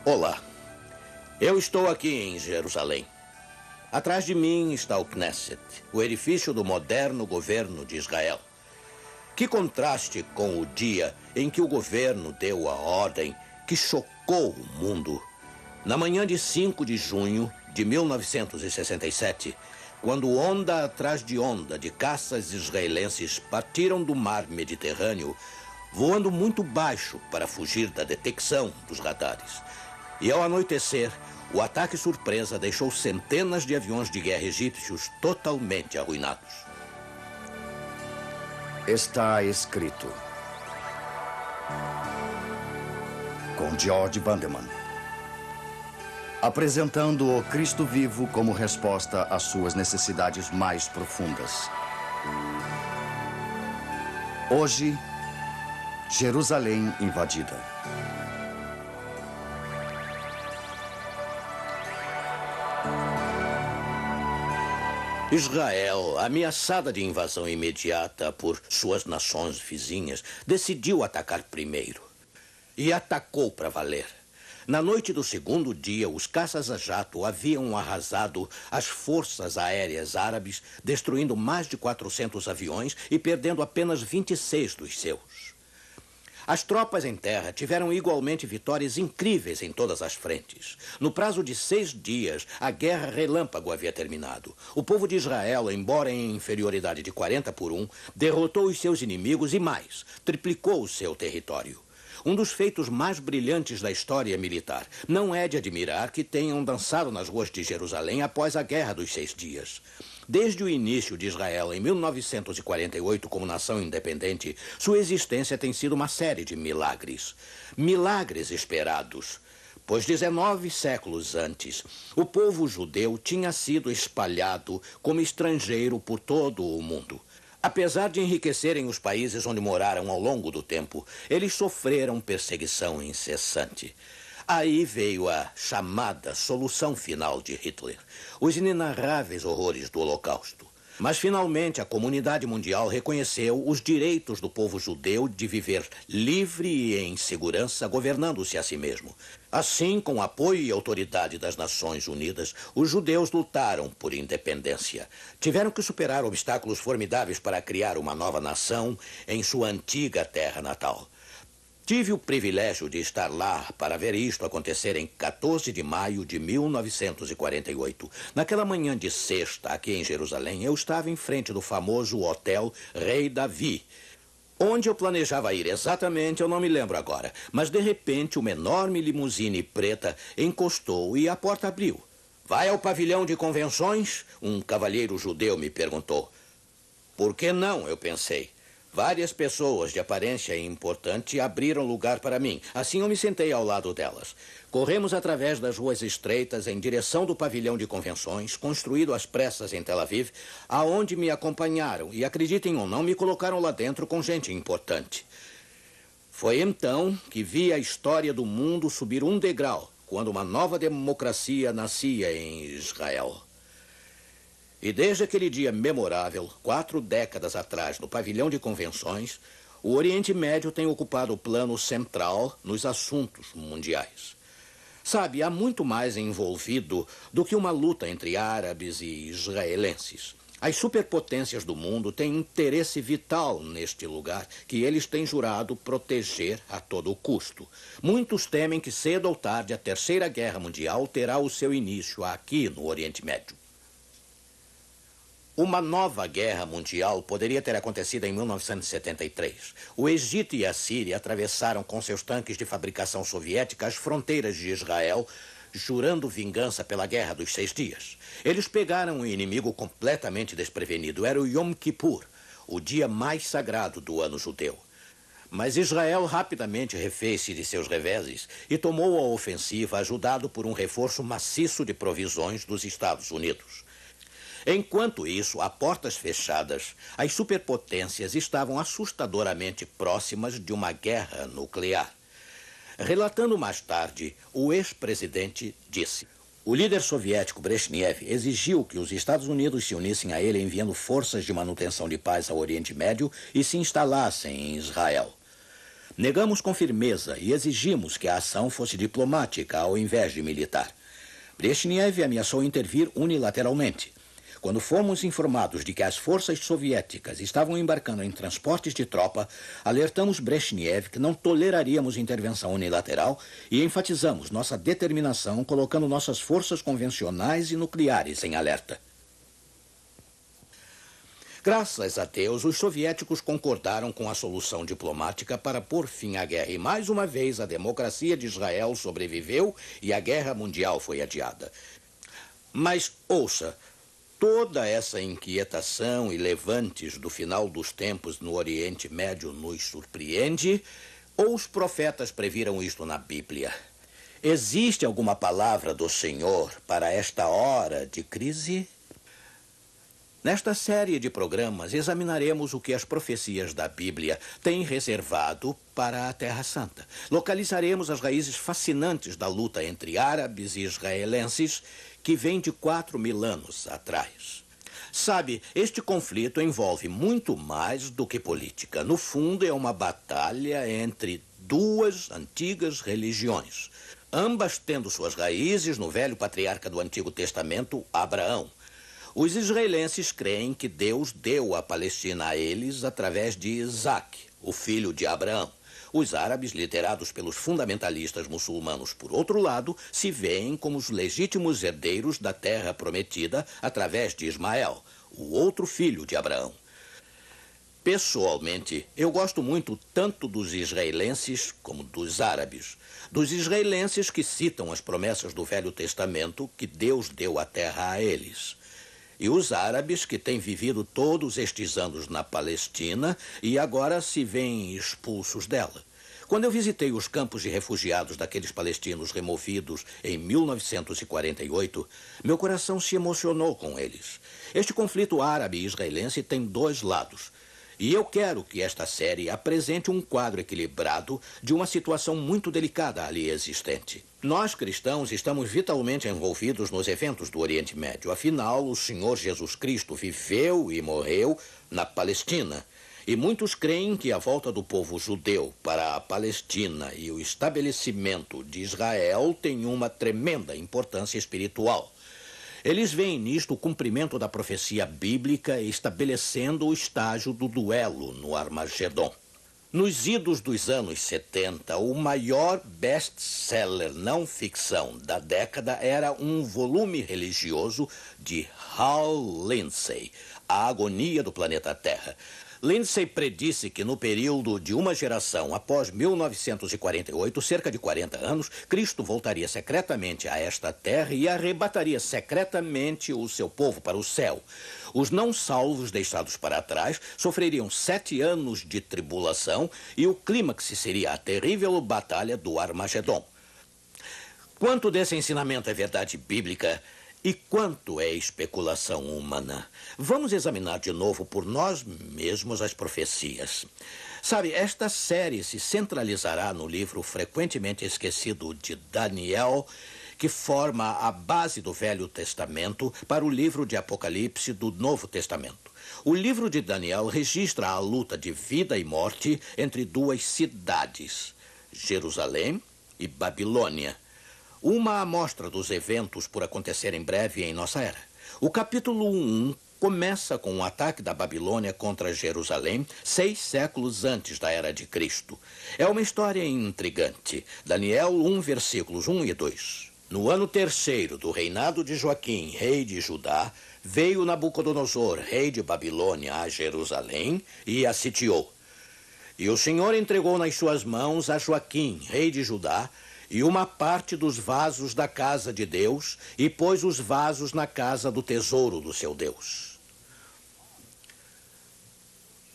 Olá, eu estou aqui em Jerusalém. Atrás de mim está o Knesset, o edifício do moderno governo de Israel. Que contraste com o dia em que o governo deu a ordem que chocou o mundo. Na manhã de 5 de junho de 1967, quando onda atrás de onda de caças israelenses partiram do mar Mediterrâneo, voando muito baixo para fugir da detecção dos radares. E ao anoitecer, o ataque surpresa deixou centenas de aviões de guerra egípcios totalmente arruinados. Está escrito. Com George Vandeman. Apresentando o Cristo vivo como resposta às suas necessidades mais profundas. Hoje, Jerusalém invadida. Israel, ameaçada de invasão imediata por suas nações vizinhas, decidiu atacar primeiro. E atacou para valer. Na noite do segundo dia, os caças a jato haviam arrasado as forças aéreas árabes, destruindo mais de 400 aviões e perdendo apenas 26 dos seus. As tropas em terra tiveram igualmente vitórias incríveis em todas as frentes. No prazo de 6 dias, a guerra relâmpago havia terminado. O povo de Israel, embora em inferioridade de 40-1, derrotou os seus inimigos e mais, triplicou o seu território. Um dos feitos mais brilhantes da história militar. Não é de admirar que tenham dançado nas ruas de Jerusalém após a Guerra dos 6 Dias. Desde o início de Israel, em 1948, como nação independente, sua existência tem sido uma série de milagres. Milagres esperados. Pois 19 séculos antes, o povo judeu tinha sido espalhado como estrangeiro por todo o mundo. Apesar de enriquecerem os países onde moraram ao longo do tempo, eles sofreram perseguição incessante. Aí veio a chamada solução final de Hitler, os inenarráveis horrores do Holocausto. Mas, finalmente, a comunidade mundial reconheceu os direitos do povo judeu de viver livre e em segurança, governando-se a si mesmo. Assim, com o apoio e autoridade das Nações Unidas, os judeus lutaram por independência. Tiveram que superar obstáculos formidáveis para criar uma nova nação em sua antiga terra natal. Tive o privilégio de estar lá para ver isto acontecer em 14 de maio de 1948. Naquela manhã de sexta, aqui em Jerusalém, eu estava em frente do famoso Hotel Rei Davi. Onde eu planejava ir exatamente, eu não me lembro agora. Mas, de repente, uma enorme limusine preta encostou e a porta abriu. Vai ao pavilhão de convenções? Um cavalheiro judeu me perguntou. Por que não? Eu pensei. Várias pessoas de aparência importante abriram lugar para mim. Assim eu me sentei ao lado delas. Corremos através das ruas estreitas em direção do pavilhão de convenções, construído às pressas em Tel Aviv, aonde me acompanharam e, acreditem ou não, me colocaram lá dentro com gente importante. Foi então que vi a história do mundo subir um degrau, quando uma nova democracia nascia em Israel. E desde aquele dia memorável, 4 décadas atrás, no pavilhão de convenções, o Oriente Médio tem ocupado o plano central nos assuntos mundiais. Sabe, há muito mais envolvido do que uma luta entre árabes e israelenses. As superpotências do mundo têm interesse vital neste lugar que eles têm jurado proteger a todo custo. Muitos temem que cedo ou tarde a Terceira Guerra Mundial terá o seu início aqui no Oriente Médio. Uma nova guerra mundial poderia ter acontecido em 1973. O Egito e a Síria atravessaram com seus tanques de fabricação soviética as fronteiras de Israel, jurando vingança pela Guerra dos 6 Dias. Eles pegaram um inimigo completamente desprevenido. Era o Yom Kippur, o dia mais sagrado do ano judeu. Mas Israel rapidamente refez-se de seus reveses e tomou a ofensiva, ajudado por um reforço maciço de provisões dos Estados Unidos. Enquanto isso, a portas fechadas, as superpotências estavam assustadoramente próximas de uma guerra nuclear. Relatando mais tarde, o ex-presidente disse: o líder soviético Brezhnev exigiu que os Estados Unidos se unissem a ele enviando forças de manutenção de paz ao Oriente Médio e se instalassem em Israel. Negamos com firmeza e exigimos que a ação fosse diplomática ao invés de militar. Brezhnev ameaçou intervir unilateralmente. Quando fomos informados de que as forças soviéticas estavam embarcando em transportes de tropa, alertamos Brezhnev que não toleraríamos intervenção unilateral e enfatizamos nossa determinação colocando nossas forças convencionais e nucleares em alerta. Graças a Deus, os soviéticos concordaram com a solução diplomática para pôr fim à guerra. E mais uma vez, a democracia de Israel sobreviveu e a guerra mundial foi adiada. Mas, ouça, toda essa inquietação e levantes do final dos tempos no Oriente Médio nos surpreende? Ou os profetas previram isto na Bíblia? Existe alguma palavra do Senhor para esta hora de crise? Nesta série de programas, examinaremos o que as profecias da Bíblia têm reservado para a Terra Santa. Localizaremos as raízes fascinantes da luta entre árabes e israelenses que vem de 4.000 anos atrás. Sabe, este conflito envolve muito mais do que política. No fundo, é uma batalha entre duas antigas religiões, ambas tendo suas raízes no velho patriarca do Antigo Testamento, Abraão. Os israelenses creem que Deus deu a Palestina a eles através de Isaac, o filho de Abraão. Os árabes, liderados pelos fundamentalistas muçulmanos, por outro lado, se veem como os legítimos herdeiros da terra prometida através de Ismael, o outro filho de Abraão. Pessoalmente, eu gosto muito tanto dos israelenses como dos árabes. Dos israelenses que citam as promessas do Velho Testamento que Deus deu a terra a eles. E os árabes que têm vivido todos estes anos na Palestina e agora se veem expulsos dela. Quando eu visitei os campos de refugiados daqueles palestinos removidos em 1948, meu coração se emocionou com eles. Este conflito árabe e israelense tem dois lados. E eu quero que esta série apresente um quadro equilibrado de uma situação muito delicada ali existente. Nós, cristãos, estamos vitalmente envolvidos nos eventos do Oriente Médio. Afinal, o Senhor Jesus Cristo viveu e morreu na Palestina. E muitos creem que a volta do povo judeu para a Palestina e o estabelecimento de Israel tem uma tremenda importância espiritual. Eles veem nisto o cumprimento da profecia bíblica estabelecendo o estágio do duelo no Armagedon. Nos idos dos anos 70, o maior best-seller não ficção da década era um volume religioso de Hal Lindsey, A Agonia do Planeta Terra. Lindsey predisse que no período de uma geração após 1948, cerca de 40 anos, Cristo voltaria secretamente a esta terra e arrebataria secretamente o seu povo para o céu. Os não salvos deixados para trás sofreriam 7 anos de tribulação e o clímax seria a terrível batalha do Armagedon. Quanto desse ensinamento é verdade bíblica e quanto é especulação humana? Vamos examinar de novo por nós mesmos as profecias. Sabe, esta série se centralizará no livro frequentemente esquecido de Daniel, que forma a base do Velho Testamento para o livro de Apocalipse do Novo Testamento. O livro de Daniel registra a luta de vida e morte entre duas cidades, Jerusalém e Babilônia. Uma amostra dos eventos por acontecer em breve em nossa era. O capítulo 1 começa com o ataque da Babilônia contra Jerusalém 6 séculos antes da era de Cristo. É uma história intrigante. Daniel 1, versículos 1 e 2. No ano 3º do reinado de Joaquim, rei de Judá, veio Nabucodonosor, rei de Babilônia, a Jerusalém e a sitiou. E o Senhor entregou nas suas mãos a Joaquim, rei de Judá, e uma parte dos vasos da casa de Deus, e pôs os vasos na casa do tesouro do seu Deus.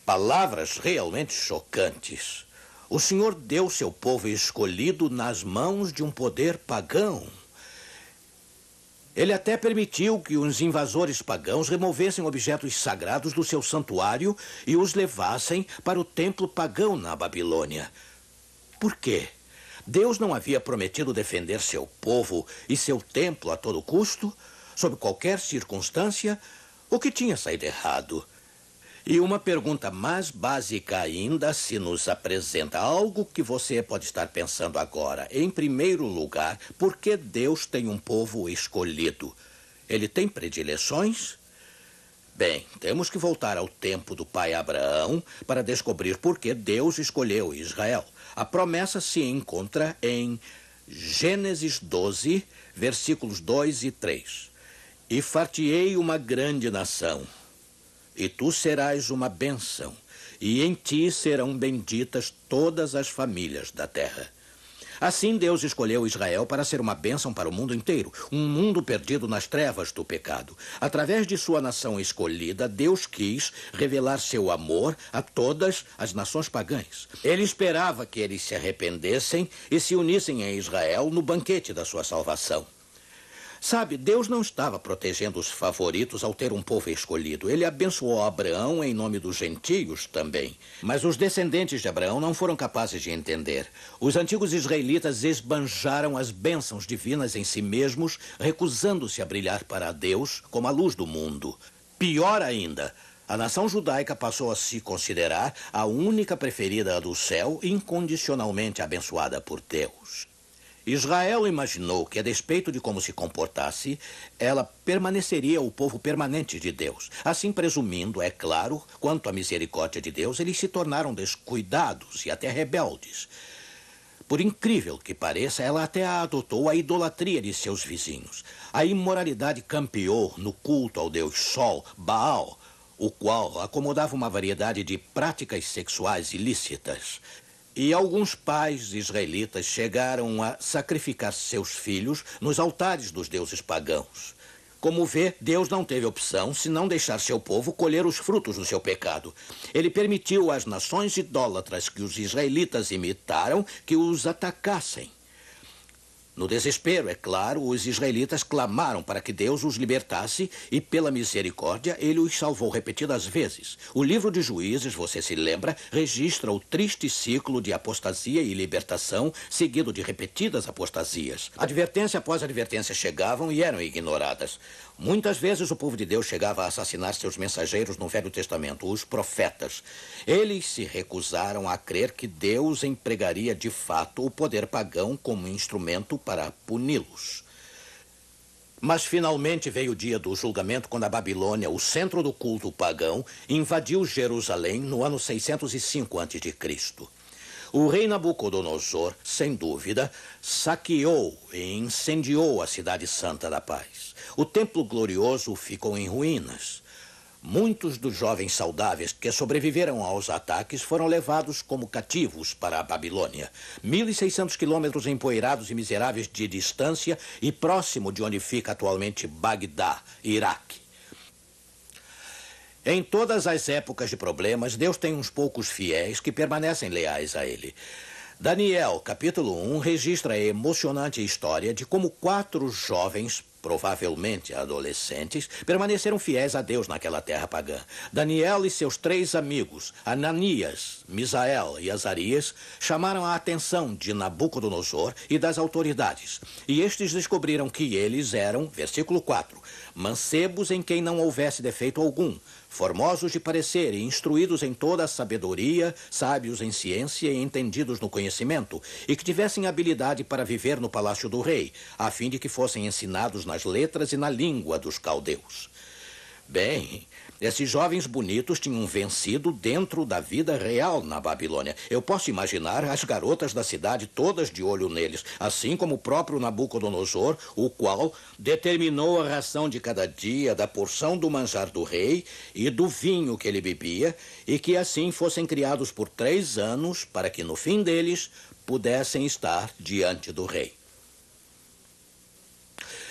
Palavras realmente chocantes. O Senhor deu seu povo escolhido nas mãos de um poder pagão. Ele até permitiu que os invasores pagãos removessem objetos sagrados do seu santuário e os levassem para o templo pagão na Babilônia. Por quê? Deus não havia prometido defender seu povo e seu templo a todo custo? Sob qualquer circunstância, o que tinha saído errado? E uma pergunta mais básica ainda se nos apresenta algo que você pode estar pensando agora. Em primeiro lugar, por que Deus tem um povo escolhido? Ele tem predileções? Bem, temos que voltar ao tempo do pai Abraão para descobrir por que Deus escolheu Israel. A promessa se encontra em Gênesis 12, versículos 2 e 3. E far-te-ei uma grande nação, e tu serás uma bênção, e em ti serão benditas todas as famílias da terra. Assim Deus escolheu Israel para ser uma bênção para o mundo inteiro, um mundo perdido nas trevas do pecado. Através de sua nação escolhida, Deus quis revelar seu amor a todas as nações pagãs. Ele esperava que eles se arrependessem e se unissem a Israel no banquete da sua salvação. Sabe, Deus não estava protegendo os favoritos ao ter um povo escolhido. Ele abençoou Abraão em nome dos gentios também. Mas os descendentes de Abraão não foram capazes de entender. Os antigos israelitas esbanjaram as bênçãos divinas em si mesmos, recusando-se a brilhar para Deus como a luz do mundo. Pior ainda, a nação judaica passou a se considerar a única preferida do céu, incondicionalmente abençoada por Deus. Israel imaginou que, a despeito de como se comportasse, ela permaneceria o povo permanente de Deus. Assim, presumindo, é claro, quanto à misericórdia de Deus, eles se tornaram descuidados e até rebeldes. Por incrível que pareça, ela até adotou a idolatria de seus vizinhos. A imoralidade campeou no culto ao deus Sol, Baal, o qual acomodava uma variedade de práticas sexuais ilícitas. E alguns pais israelitas chegaram a sacrificar seus filhos nos altares dos deuses pagãos. Como vê, Deus não teve opção senão deixar seu povo colher os frutos do seu pecado. Ele permitiu às nações idólatras que os israelitas imitaram que os atacassem. No desespero, é claro, os israelitas clamaram para que Deus os libertasse e, pela misericórdia, ele os salvou repetidas vezes. O livro de Juízes, você se lembra, registra o triste ciclo de apostasia e libertação, seguido de repetidas apostasias. Advertência após advertência chegavam e eram ignoradas. Muitas vezes o povo de Deus chegava a assassinar seus mensageiros no Velho Testamento, os profetas. Eles se recusaram a crer que Deus empregaria de fato o poder pagão como instrumento para puni-los. Mas finalmente veio o dia do julgamento, quando a Babilônia, o centro do culto pagão, invadiu Jerusalém no ano 605 a.C. O rei Nabucodonosor, sem dúvida, saqueou e incendiou a cidade santa da paz. O templo glorioso ficou em ruínas. Muitos dos jovens saudáveis que sobreviveram aos ataques foram levados como cativos para a Babilônia. 1.600 quilômetros empoeirados e miseráveis de distância e próximo de onde fica atualmente Bagdá, Iraque. Em todas as épocas de problemas, Deus tem uns poucos fiéis que permanecem leais a ele. Daniel, capítulo 1, registra a emocionante história de como 4 jovens, provavelmente adolescentes, permaneceram fiéis a Deus naquela terra pagã. Daniel e seus 3 amigos, Ananias, Misael e Azarias, chamaram a atenção de Nabucodonosor e das autoridades. E estes descobriram que eles eram, versículo 4, mancebos em quem não houvesse defeito algum, formosos de parecer e instruídos em toda a sabedoria, sábios em ciência e entendidos no conhecimento, e que tivessem habilidade para viver no palácio do rei, a fim de que fossem ensinados nas letras e na língua dos caldeus. Bem, esses jovens bonitos tinham vencido dentro da vida real na Babilônia. Eu posso imaginar as garotas da cidade todas de olho neles, assim como o próprio Nabucodonosor, o qual determinou a ração de cada dia, da porção do manjar do rei e do vinho que ele bebia, e que assim fossem criados por 3 anos, para que no fim deles pudessem estar diante do rei.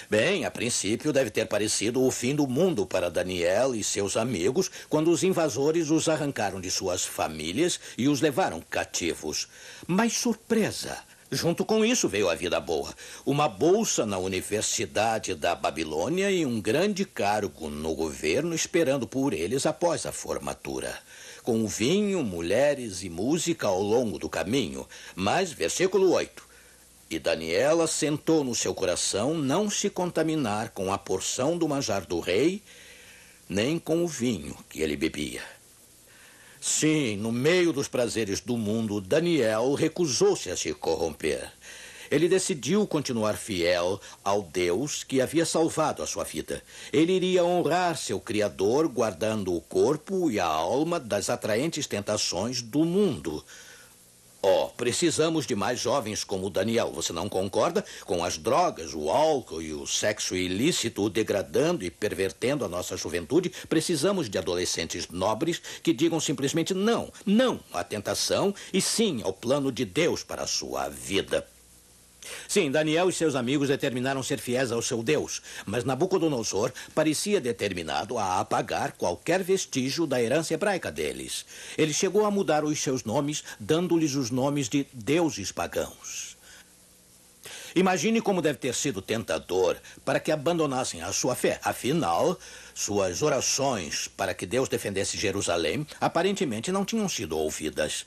Bem, a princípio deve ter parecido o fim do mundo para Daniel e seus amigos quando os invasores os arrancaram de suas famílias e os levaram cativos. Mas surpresa! Junto com isso veio a vida boa. Uma bolsa na Universidade da Babilônia e um grande cargo no governo esperando por eles após a formatura. Com vinho, mulheres e música ao longo do caminho. Mas, versículo 8... E Daniel assentou no seu coração não se contaminar com a porção do manjar do rei, nem com o vinho que ele bebia. Sim, no meio dos prazeres do mundo, Daniel recusou-se a se corromper. Ele decidiu continuar fiel ao Deus que havia salvado a sua vida. Ele iria honrar seu Criador, guardando o corpo e a alma das atraentes tentações do mundo. Precisamos de mais jovens como Daniel. Você não concorda? Com as drogas, o álcool e o sexo ilícito degradando e pervertendo a nossa juventude, precisamos de adolescentes nobres que digam simplesmente não à tentação e sim ao plano de Deus para a sua vida. Sim, Daniel e seus amigos determinaram ser fiéis ao seu Deus, mas Nabucodonosor parecia determinado a apagar qualquer vestígio da herança hebraica deles. Ele chegou a mudar os seus nomes, dando-lhes os nomes de deuses pagãos. Imagine como deve ter sido tentador para que abandonassem a sua fé. Afinal, suas orações para que Deus defendesse Jerusalém aparentemente não tinham sido ouvidas.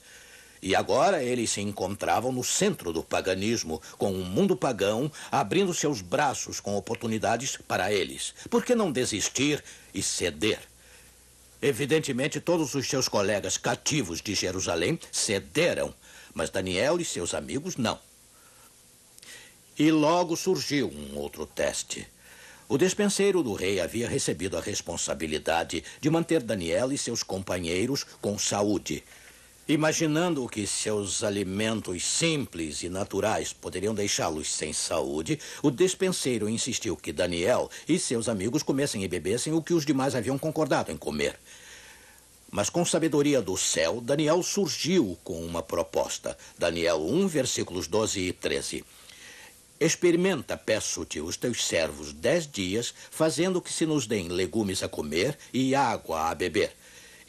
E agora eles se encontravam no centro do paganismo, com um mundo pagão abrindo seus braços com oportunidades para eles. Por que não desistir e ceder? Evidentemente, todos os seus colegas cativos de Jerusalém cederam, mas Daniel e seus amigos não. E logo surgiu um outro teste. O despenseiro do rei havia recebido a responsabilidade de manter Daniel e seus companheiros com saúde. Imaginando que seus alimentos simples e naturais poderiam deixá-los sem saúde, o despenseiro insistiu que Daniel e seus amigos comessem e bebessem o que os demais haviam concordado em comer. Mas com sabedoria do céu, Daniel surgiu com uma proposta. Daniel 1, versículos 12 e 13. Experimenta, peço-te, os teus servos 10 dias, fazendo que se nos deem legumes a comer e água a beber.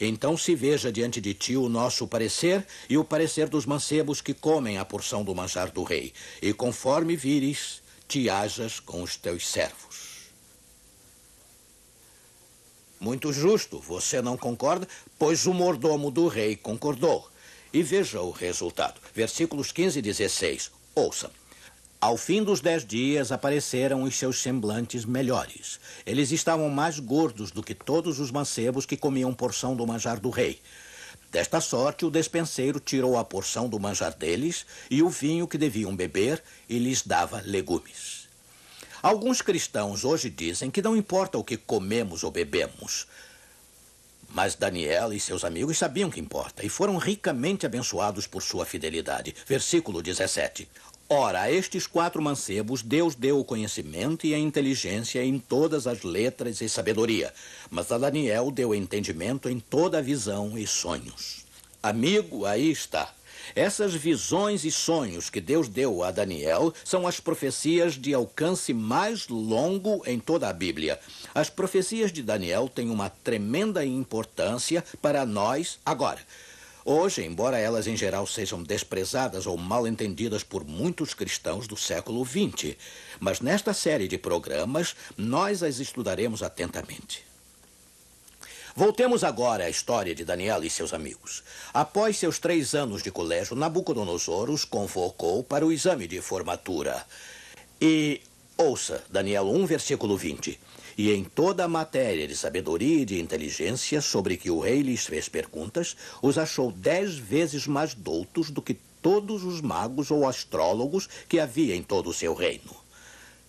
Então se veja diante de ti o nosso parecer e o parecer dos mancebos que comem a porção do manjar do rei. E conforme vires, te hajas com os teus servos. Muito justo, você não concorda? Pois o mordomo do rei concordou. E veja o resultado. Versículos 15 e 16. Ouça. Ao fim dos 10 dias, apareceram os seus semblantes melhores. Eles estavam mais gordos do que todos os mancebos que comiam porção do manjar do rei. Desta sorte, o despenseiro tirou a porção do manjar deles e o vinho que deviam beber e lhes dava legumes. Alguns cristãos hoje dizem que não importa o que comemos ou bebemos. Mas Daniel e seus amigos sabiam que importa e foram ricamente abençoados por sua fidelidade. Versículo 17. Ora, a estes 4 mancebos, Deus deu o conhecimento e a inteligência em todas as letras e sabedoria. Mas a Daniel deu entendimento em toda a visão e sonhos. Amigo, aí está. Essas visões e sonhos que Deus deu a Daniel são as profecias de alcance mais longo em toda a Bíblia. As profecias de Daniel têm uma tremenda importância para nós agora. Hoje, embora elas em geral sejam desprezadas ou mal entendidas por muitos cristãos do século XX, mas nesta série de programas nós as estudaremos atentamente. Voltemos agora à história de Daniel e seus amigos. Após seus 3 anos de colégio, Nabucodonosor os convocou para o exame de formatura. E ouça, Daniel 1, versículo 20. E em toda a matéria de sabedoria e de inteligência sobre que o rei lhes fez perguntas, os achou 10 vezes mais doutos do que todos os magos ou astrólogos que havia em todo o seu reino.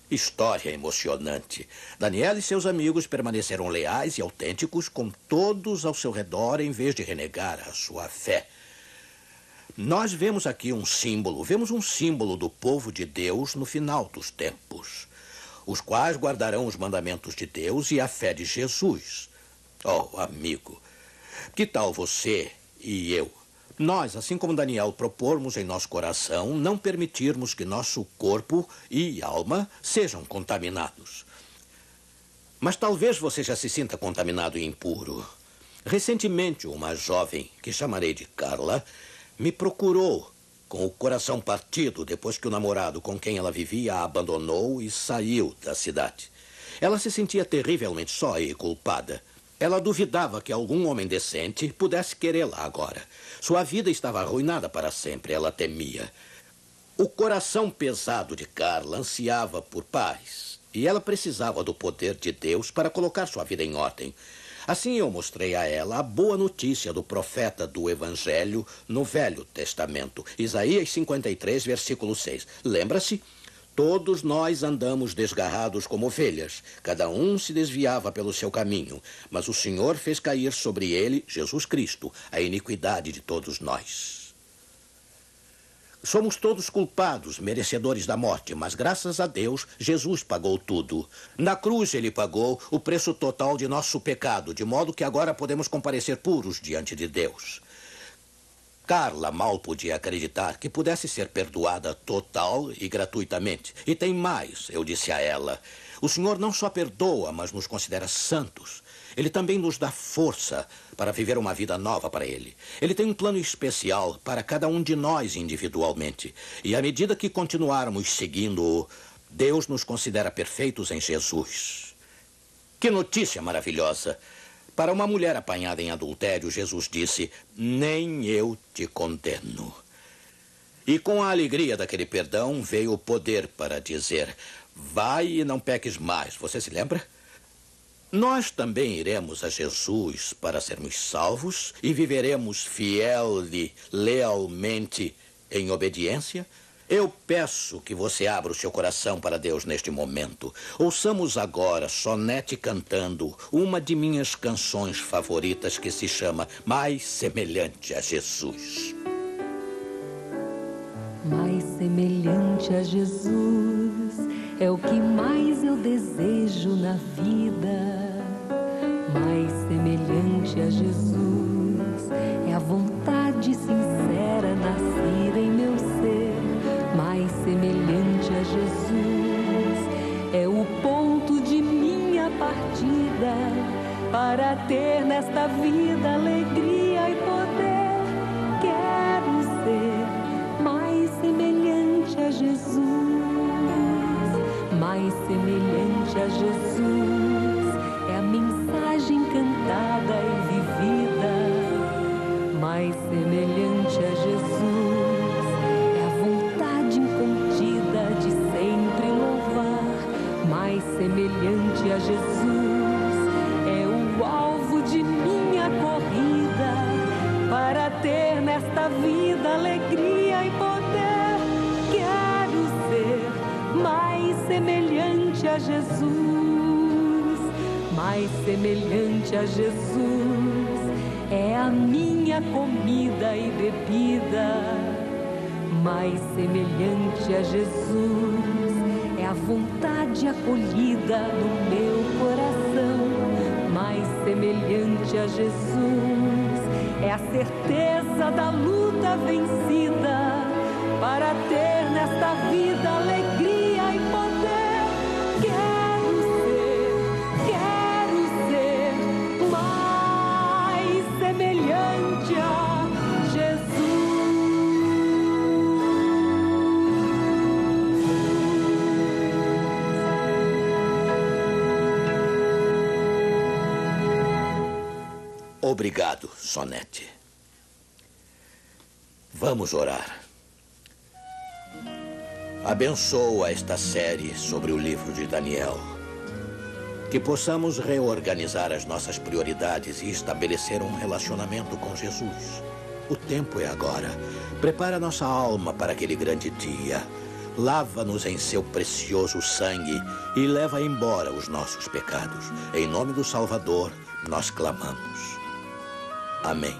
História emocionante. Daniel e seus amigos permaneceram leais e autênticos com todos ao seu redor em vez de renegar a sua fé. Nós vemos aqui um símbolo do povo de Deus no final dos tempos, os quais guardarão os mandamentos de Deus e a fé de Jesus. Oh, amigo, que tal você e eu? Nós, assim como Daniel, propormos em nosso coração não permitirmos que nosso corpo e alma sejam contaminados. Mas talvez você já se sinta contaminado e impuro. Recentemente, uma jovem, que chamarei de Carla, me procurou com o coração partido depois que o namorado com quem ela vivia a abandonou e saiu da cidade. Ela se sentia terrivelmente só e culpada. Ela duvidava que algum homem decente pudesse querê-la agora. Sua vida estava arruinada para sempre, ela temia. O coração pesado de Carla ansiava por paz, e ela precisava do poder de Deus para colocar sua vida em ordem. Assim eu mostrei a ela a boa notícia do profeta do Evangelho no Velho Testamento. Isaías 53, versículo 6. Lembra-se? Todos nós andamos desgarrados como ovelhas. Cada um se desviava pelo seu caminho. Mas o Senhor fez cair sobre ele, Jesus Cristo, a iniquidade de todos nós. Somos todos culpados, merecedores da morte, mas graças a Deus, Jesus pagou tudo. Na cruz ele pagou o preço total de nosso pecado, de modo que agora podemos comparecer puros diante de Deus. Carla mal podia acreditar que pudesse ser perdoada total e gratuitamente. E tem mais, eu disse a ela. O Senhor não só perdoa, mas nos considera santos. Ele também nos dá força para viver uma vida nova para Ele. Ele tem um plano especial para cada um de nós individualmente. E à medida que continuarmos seguindo-o, Deus nos considera perfeitos em Jesus. Que notícia maravilhosa! Para uma mulher apanhada em adultério, Jesus disse, nem eu te condeno. E com a alegria daquele perdão veio o poder para dizer, vai e não peques mais. Você se lembra? Nós também iremos a Jesus para sermos salvos e viveremos fiel e lealmente em obediência. Eu peço que você abra o seu coração para Deus neste momento. Ouçamos agora Sonete cantando uma de minhas canções favoritas que se chama Mais Semelhante a Jesus. Mais semelhante a Jesus é o que mais eu desejo na vida. Mais semelhante a Jesus é a vontade sincera nascida em meu ser. Mais semelhante a Jesus é o ponto de minha partida para ter nesta vida alegria e poder. Quero ser mais semelhante a Jesus, mais semelhante a Jesus é a mensagem cantada e vivida. Mais semelhante a Jesus é a vontade incontida de sempre louvar. Mais semelhante a Jesus é o alvo de minha corrida para ter nesta vida alegria e poder. Quero ser mais semelhante a Jesus, mais semelhante a Jesus é a minha comida e bebida. Mais semelhante a Jesus é a vontade acolhida no meu coração. Mais semelhante a Jesus é a certeza da luta vencida para ter nesta vida alegria e poder. Quero ser mais semelhante a Jesus. Obrigado, Sonete. Vamos orar. Abençoa esta série sobre o livro de Daniel. Que possamos reorganizar as nossas prioridades e estabelecer um relacionamento com Jesus. O tempo é agora. Prepara nossa alma para aquele grande dia. Lava-nos em seu precioso sangue e leva embora os nossos pecados. Em nome do Salvador, nós clamamos. Amém.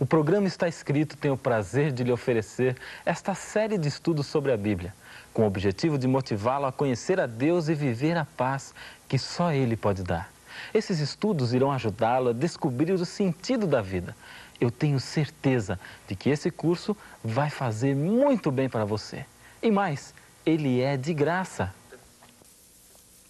O programa Está Escrito tem o prazer de lhe oferecer esta série de estudos sobre a Bíblia, com o objetivo de motivá-lo a conhecer a Deus e viver a paz que só Ele pode dar. Esses estudos irão ajudá-lo a descobrir o sentido da vida. Eu tenho certeza de que esse curso vai fazer muito bem para você. E mais, ele é de graça.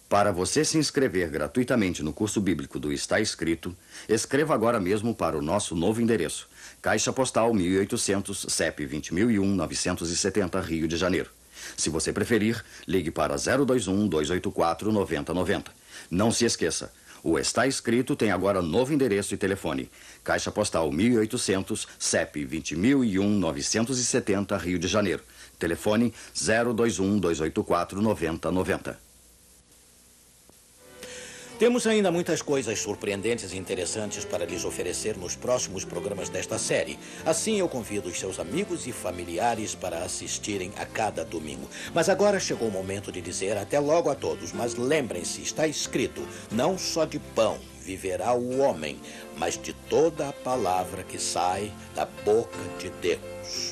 Para você se inscrever gratuitamente no curso bíblico do Está Escrito, escreva agora mesmo para o nosso novo endereço. Caixa Postal 1800, CEP 20.001, 970, Rio de Janeiro. Se você preferir, ligue para 021-284-9090. Não se esqueça, o Está Escrito tem agora novo endereço e telefone. Caixa Postal 1800, CEP 20.001-970, Rio de Janeiro. Telefone 021-284-9090. Temos ainda muitas coisas surpreendentes e interessantes para lhes oferecer nos próximos programas desta série. Assim, eu convido os seus amigos e familiares para assistirem a cada domingo. Mas agora chegou o momento de dizer até logo a todos. Mas lembrem-se, está escrito, não só de pão viverá o homem, mas de toda a palavra que sai da boca de Deus.